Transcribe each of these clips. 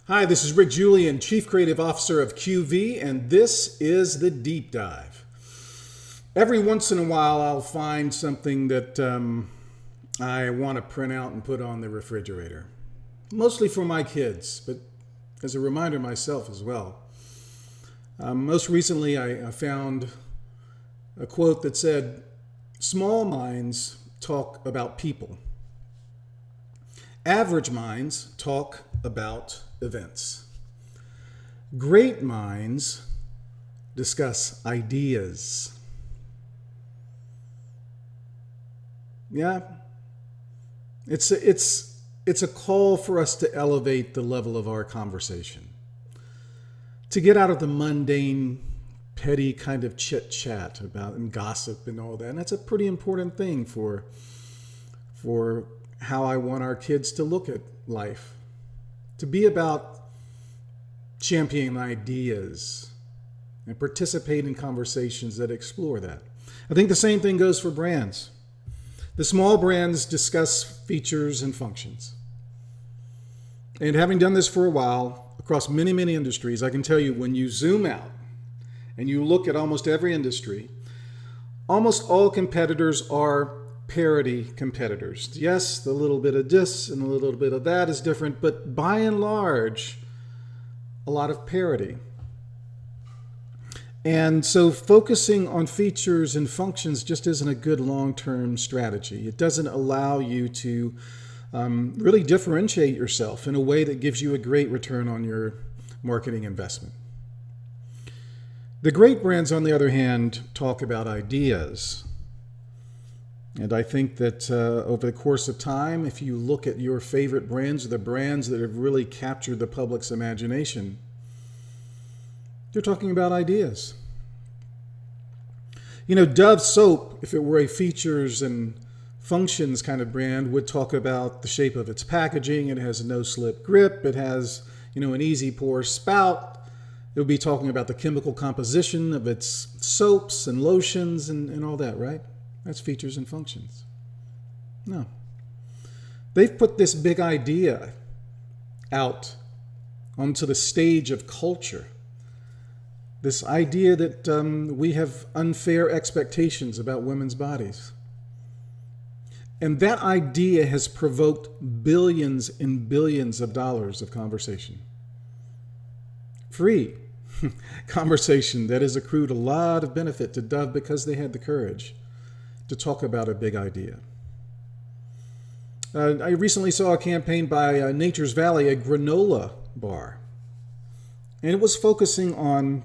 Hi, this is Rick Julian, Chief Creative Officer of QV, and this is the Deep Dive. Every once in a while, I'll find something that I want to print out and put on the refrigerator. Mostly for my kids, but as a reminder myself as well. Most recently, I found a quote that said, "Small minds talk about people. Average minds talk about events. Great minds discuss ideas." Yeah, it's a call for us to elevate the level of our conversation, to get out of the mundane, petty kind of chit chat about and gossip and all that. And that's a pretty important thing for how I want our kids to look at life. To be about championing ideas and participate in conversations that explore that. I think the same thing goes for brands. The small brands discuss features and functions. And having done this for a while across many, many industries, I can tell you when you zoom out and you look at almost every industry, almost all competitors are parity competitors. Yes, the little bit of this and a little bit of that is different, but by and large, a lot of parity. And so focusing on features and functions just isn't a good long-term strategy. It doesn't allow you to really differentiate yourself in a way that gives you a great return on your marketing investment. The great brands, on the other hand, talk about ideas. And I think that over the course of time, if you look at your favorite brands, or the brands that have really captured the public's imagination, they're talking about ideas. You know, Dove soap, if it were a features and functions kind of brand, would talk about the shape of its packaging. It has a no-slip grip. It has, an easy pour spout. It would be talking about the chemical composition of its soaps and lotions and all that, right? That's features and functions. No. They've put this big idea out onto the stage of culture. This idea that we have unfair expectations about women's bodies. And that idea has provoked billions and billions of dollars of conversation. Free conversation that has accrued a lot of benefit to Dove because they had the courage to talk about a big idea. I recently saw a campaign by Nature's Valley, a granola bar. And it was focusing on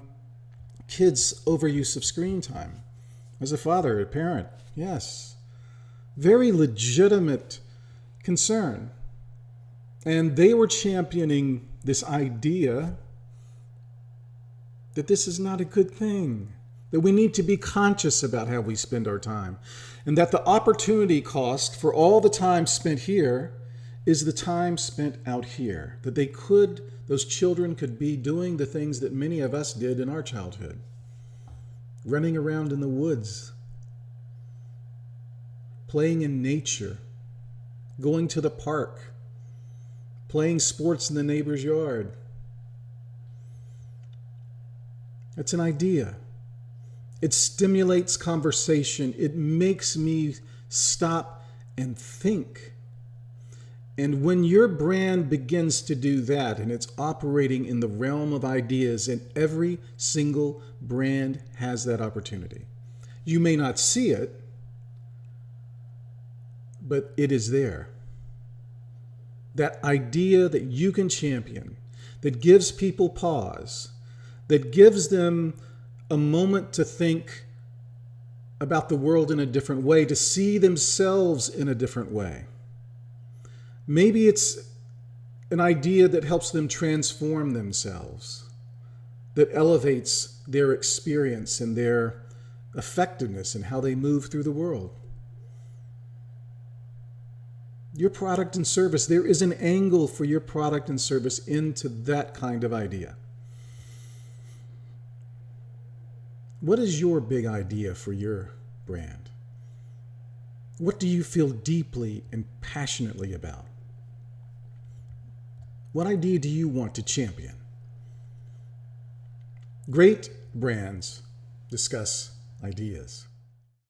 kids' overuse of screen time. As a father, a parent, yes. Very legitimate concern. And they were championing this idea that this is not a good thing, that we need to be conscious about how we spend our time, and that the opportunity cost for all the time spent here is the time spent out here, that those children could be doing the things that many of us did in our childhood, running around in the woods, playing in nature, going to the park, playing sports in the neighbor's yard. It's an idea. It stimulates conversation. It makes me stop and think. And when your brand begins to do that, and it's operating in the realm of ideas, and every single brand has that opportunity. You may not see it, but it is there. That idea that you can champion, that gives people pause, that gives them a moment to think about the world in a different way, to see themselves in a different way. Maybe it's an idea that helps them transform themselves, that elevates their experience and their effectiveness and how they move through the world. Your product and service, there is an angle for your product and service into that kind of idea. What is your big idea for your brand? What do you feel deeply and passionately about? What idea do you want to champion? Great brands discuss ideas.